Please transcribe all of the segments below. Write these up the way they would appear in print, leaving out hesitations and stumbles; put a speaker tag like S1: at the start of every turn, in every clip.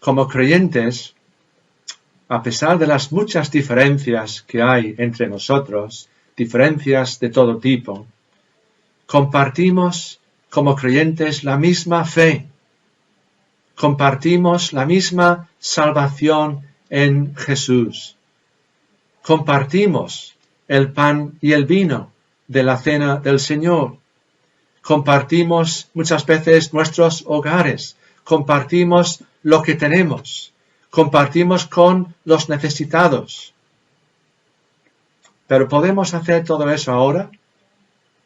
S1: como creyentes, a pesar de las muchas diferencias que hay entre nosotros, diferencias de todo tipo, compartimos como creyentes la misma fe, compartimos la misma salvación en Jesús, compartimos el pan y el vino de la cena del Señor, compartimos muchas veces nuestros hogares, compartimos lo que tenemos, compartimos con los necesitados. ¿Pero podemos hacer todo eso ahora,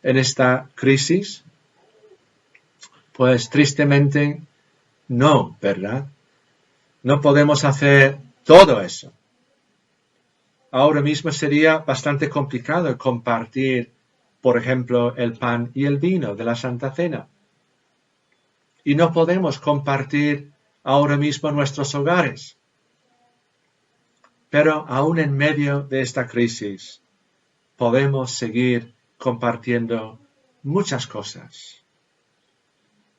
S1: en esta crisis? Pues tristemente no, ¿verdad? No podemos hacer todo eso. Ahora mismo sería bastante complicado compartir, por ejemplo, el pan y el vino de la Santa Cena. Y no podemos compartir ahora mismo nuestros hogares. Pero aún en medio de esta crisis, podemos seguir compartiendo muchas cosas.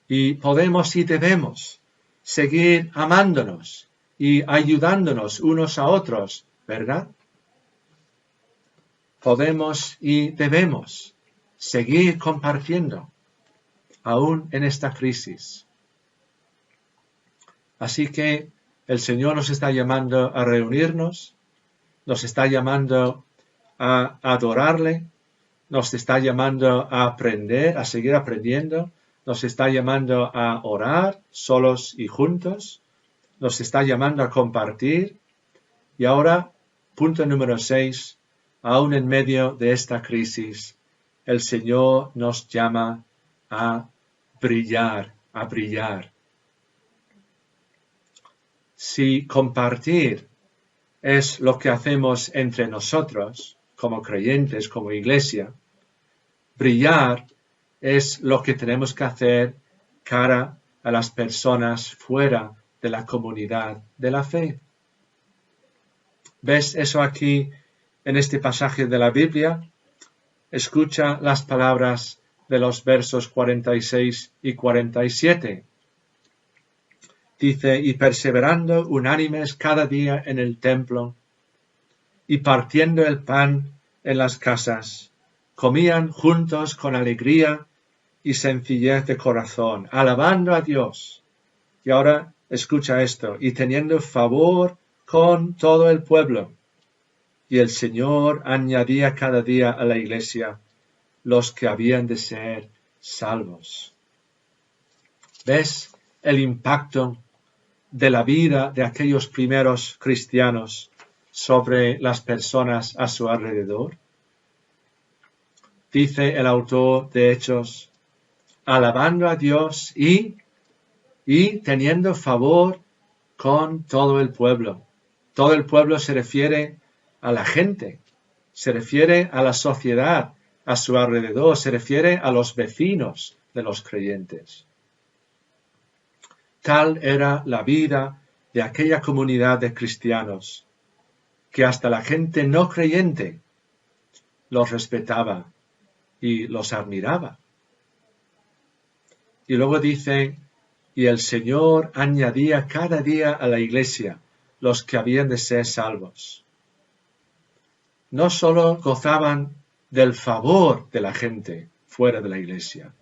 S1: Y podemos y debemos seguir amándonos y ayudándonos unos a otros, ¿verdad? Podemos y debemos seguir compartiendo, aún en esta crisis. Así que el Señor nos está llamando a reunirnos, nos está llamando a adorarle, nos está llamando a aprender, a seguir aprendiendo, nos está llamando a orar solos y juntos, nos está llamando a compartir. Y ahora, punto número 6, aún en medio de esta crisis, el Señor nos llama a brillar, a brillar. Si compartir es lo que hacemos entre nosotros, como creyentes, como iglesia, brillar es lo que tenemos que hacer cara a las personas fuera de la comunidad de la fe. ¿Ves eso aquí en este pasaje de la Biblia? Escucha las palabras de los versos 46 y 47. Dice, y perseverando unánimes cada día en el templo, y partiendo el pan en las casas, comían juntos con alegría y sencillez de corazón, alabando a Dios. Y ahora escucha esto, y teniendo favor con todo el pueblo. Y el Señor añadía cada día a la iglesia los que habían de ser salvos. ¿Ves el impacto de la vida de aquellos primeros cristianos sobre las personas a su alrededor? Dice el autor de Hechos, alabando a Dios y teniendo favor con todo el pueblo. Todo el pueblo se refiere a la gente, se refiere a la sociedad a su alrededor, se refiere a los vecinos de los creyentes. Tal era la vida de aquella comunidad de cristianos, que hasta la gente no creyente los respetaba y los admiraba. Y luego dice, y el Señor añadía cada día a la iglesia los que habían de ser salvos. No solo gozaban del favor de la gente fuera de la iglesia,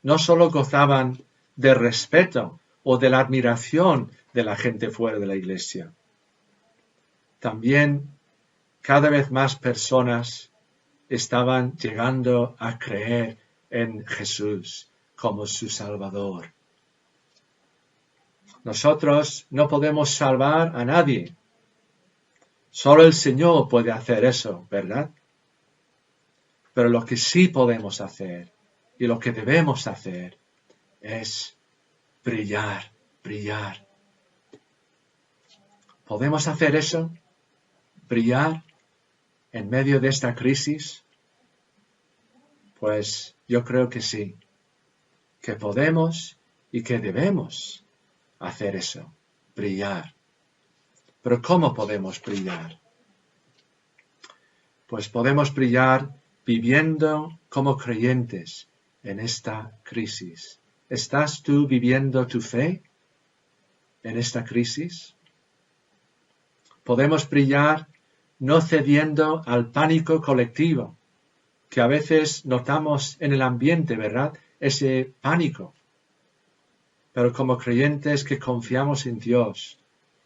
S1: no solo gozaban del respeto o de la admiración de la gente fuera de la iglesia. También cada vez más personas estaban llegando a creer en Jesús como su Salvador. Nosotros no podemos salvar a nadie. Solo el Señor puede hacer eso, ¿verdad? Pero lo que sí podemos hacer y lo que debemos hacer es brillar, brillar. ¿Podemos hacer eso? ¿Brillar en medio de esta crisis? Pues yo creo que sí, que podemos y que debemos hacer eso, brillar. Pero ¿cómo podemos brillar? Pues podemos brillar viviendo como creyentes en esta crisis. ¿Estás tú viviendo tu fe? en esta crisis? Podemos brillar no cediendo al pánico colectivo, que a veces notamos en el ambiente, ¿verdad? Ese pánico. Pero como creyentes que confiamos en Dios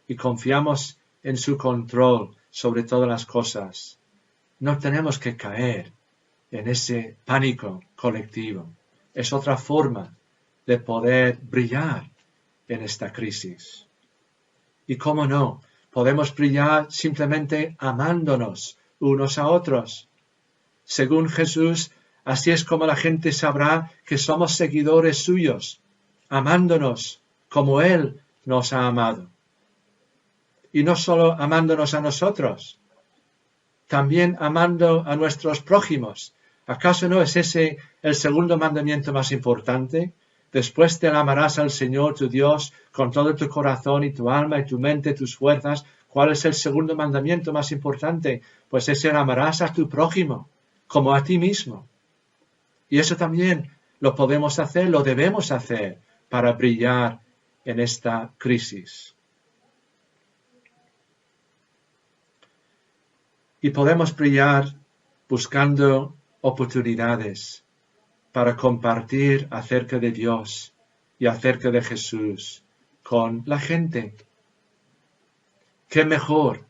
S1: y confiamos en su control sobre todas las cosas, no tenemos que caer en ese pánico colectivo. Es otra forma de poder brillar en esta crisis. Y cómo no, podemos brillar simplemente amándonos unos a otros. Según Jesús, así es como la gente sabrá que somos seguidores suyos, amándonos como Él nos ha amado. Y no solo amándonos a nosotros, también amando a nuestros prójimos. ¿Acaso no es ese el segundo mandamiento más importante? Después te amarás al Señor tu Dios con todo tu corazón y tu alma y tu mente, tus fuerzas. ¿Cuál es el segundo mandamiento más importante? Pues es el amarás a tu prójimo como a ti mismo. Y eso también lo podemos hacer, lo debemos hacer para brillar en esta crisis. Y podemos brillar buscando oportunidades para compartir acerca de Dios y acerca de Jesús con la gente. ¿Qué mejor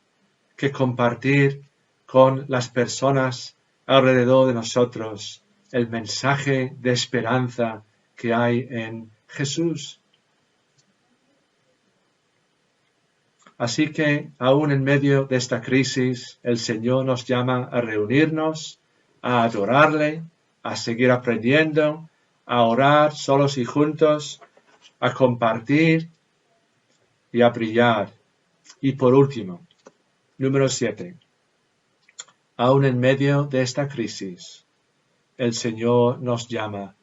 S1: que compartir con las personas alrededor de nosotros el mensaje de esperanza que hay en Jesús? Así que, aún en medio de esta crisis, el Señor nos llama a reunirnos, a adorarle, a seguir aprendiendo, a orar solos y juntos, a compartir y a brillar. Y por último, número 7. Aún en medio de esta crisis, el Señor nos llama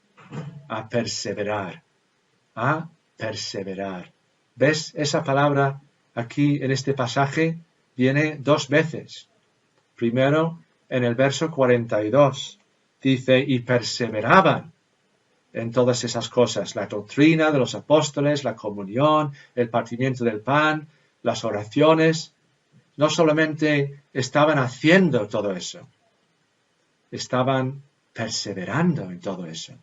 S1: a perseverar, a perseverar. ¿Ves esa palabra? Aquí en este pasaje viene 2 veces. Primero, en el verso 42, dice, y perseveraban en todas esas cosas, la doctrina de los apóstoles, la comunión, el partimiento del pan, las oraciones. No solamente estaban haciendo todo eso, estaban perseverando en todo eso.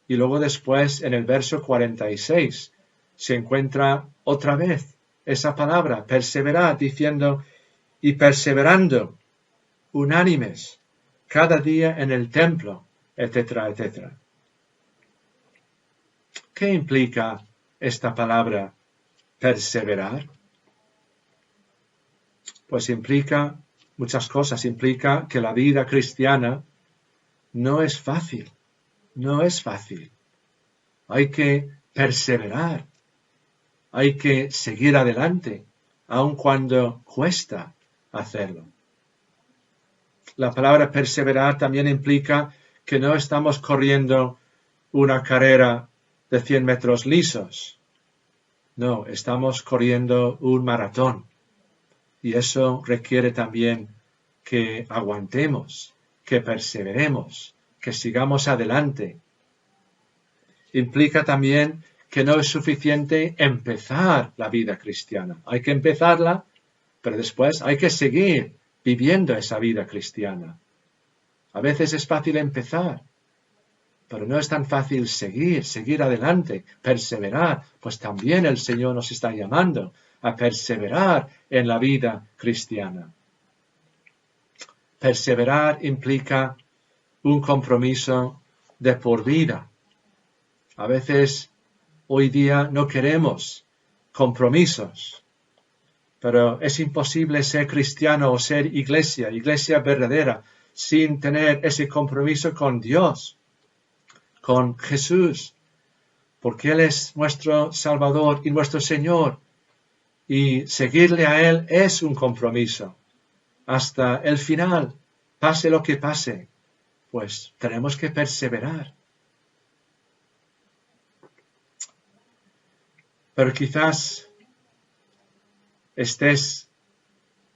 S1: Y luego después, en el verso 46, se encuentra otra vez esa palabra, perseverar, diciendo, y perseverando, unánimes, cada día en el templo, etcétera, etcétera. ¿Qué implica esta palabra, perseverar? Pues implica muchas cosas. Implica que la vida cristiana no es fácil, no es fácil. Hay que perseverar. Hay que seguir adelante, aun cuando cuesta hacerlo. La palabra perseverar también implica que no estamos corriendo una carrera de 100 metros lisos. No, estamos corriendo un maratón. Y eso requiere también que aguantemos, que perseveremos, que sigamos adelante. Implica también que no es suficiente empezar la vida cristiana. Hay que empezarla, pero después hay que seguir viviendo esa vida cristiana. A veces es fácil empezar, pero no es tan fácil seguir adelante, perseverar, pues también el Señor nos está llamando a perseverar en la vida cristiana. Perseverar implica un compromiso de por vida. A veces hoy día no queremos compromisos, pero es imposible ser cristiano o ser iglesia verdadera, sin tener ese compromiso con Dios, con Jesús, porque Él es nuestro Salvador y nuestro Señor, y seguirle a Él es un compromiso. Hasta el final, pase lo que pase, pues tenemos que perseverar. Pero quizás estés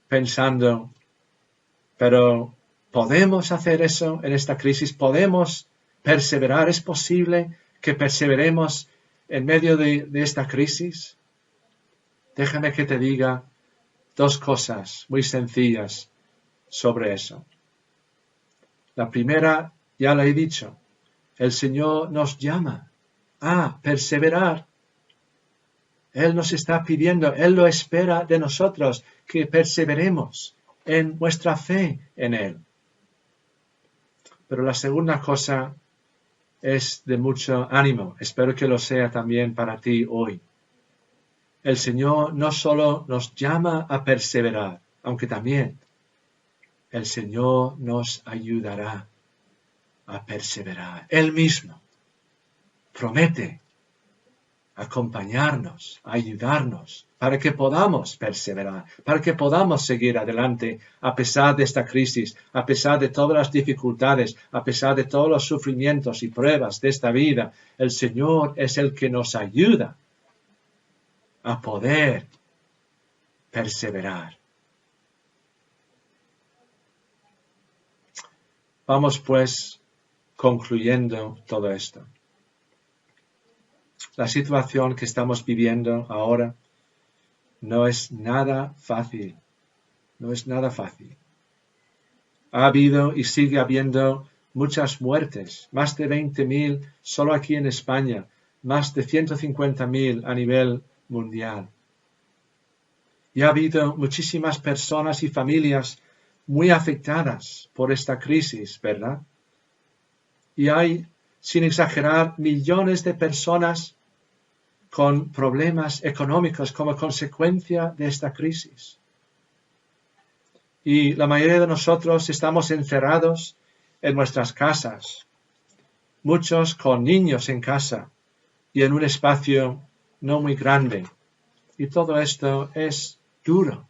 S1: pensando, pero ¿podemos hacer eso en esta crisis? ¿Podemos perseverar? ¿Es posible que perseveremos en medio de esta crisis? Déjame que te diga dos cosas muy sencillas sobre eso. La primera, ya la he dicho, el Señor nos llama a perseverar. Él nos está pidiendo, Él lo espera de nosotros, que perseveremos en nuestra fe en Él. Pero la segunda cosa es de mucho ánimo. Espero que lo sea también para ti hoy. El Señor no solo nos llama a perseverar, aunque también el Señor nos ayudará a perseverar. Él mismo promete acompañarnos, ayudarnos, para que podamos perseverar, para que podamos seguir adelante a pesar de esta crisis, a pesar de todas las dificultades, a pesar de todos los sufrimientos y pruebas de esta vida. El Señor es el que nos ayuda a poder perseverar. Vamos pues concluyendo todo esto. La situación que estamos viviendo ahora no es nada fácil. No es nada fácil. Ha habido y sigue habiendo muchas muertes, más de 20.000 solo aquí en España, más de 150.000 a nivel mundial. Y ha habido muchísimas personas y familias muy afectadas por esta crisis, ¿verdad? Y hay, sin exagerar, millones de personas con problemas económicos como consecuencia de esta crisis. Y la mayoría de nosotros estamos encerrados en nuestras casas, muchos con niños en casa y en un espacio no muy grande. Y todo esto es duro,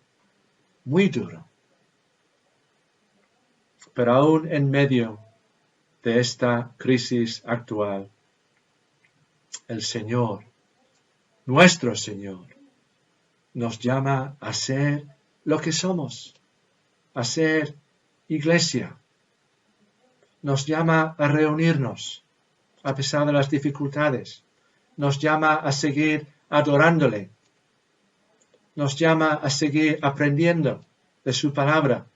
S1: muy duro. Pero aún en medio de esta crisis actual, el Señor, nuestro Señor, nos llama a ser lo que somos, a ser iglesia. Nos llama a reunirnos a pesar de las dificultades. Nos llama a seguir adorándole. Nos llama a seguir aprendiendo de su palabra.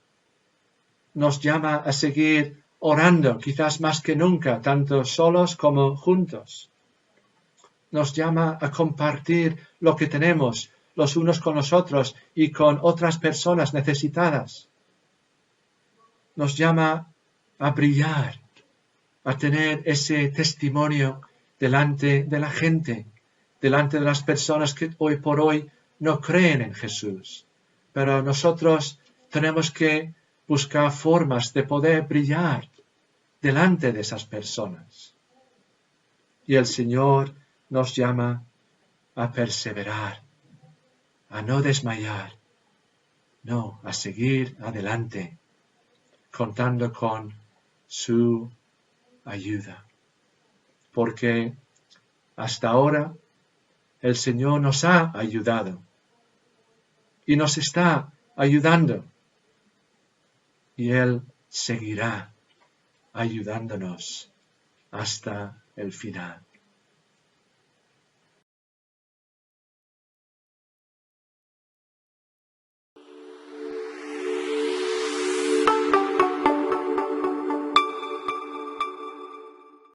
S1: Nos llama a seguir orando, quizás más que nunca, tanto solos como juntos. Nos llama a compartir lo que tenemos los unos con los otros y con otras personas necesitadas. Nos llama a brillar, a tener ese testimonio delante de la gente, delante de las personas que hoy por hoy no creen en Jesús. Pero nosotros tenemos que buscar formas de poder brillar delante de esas personas. Y el Señor nos llama a perseverar, a no desmayar, no, a seguir adelante, contando con su ayuda. Porque hasta ahora el Señor nos ha ayudado y nos está ayudando. Y Él seguirá ayudándonos hasta el final.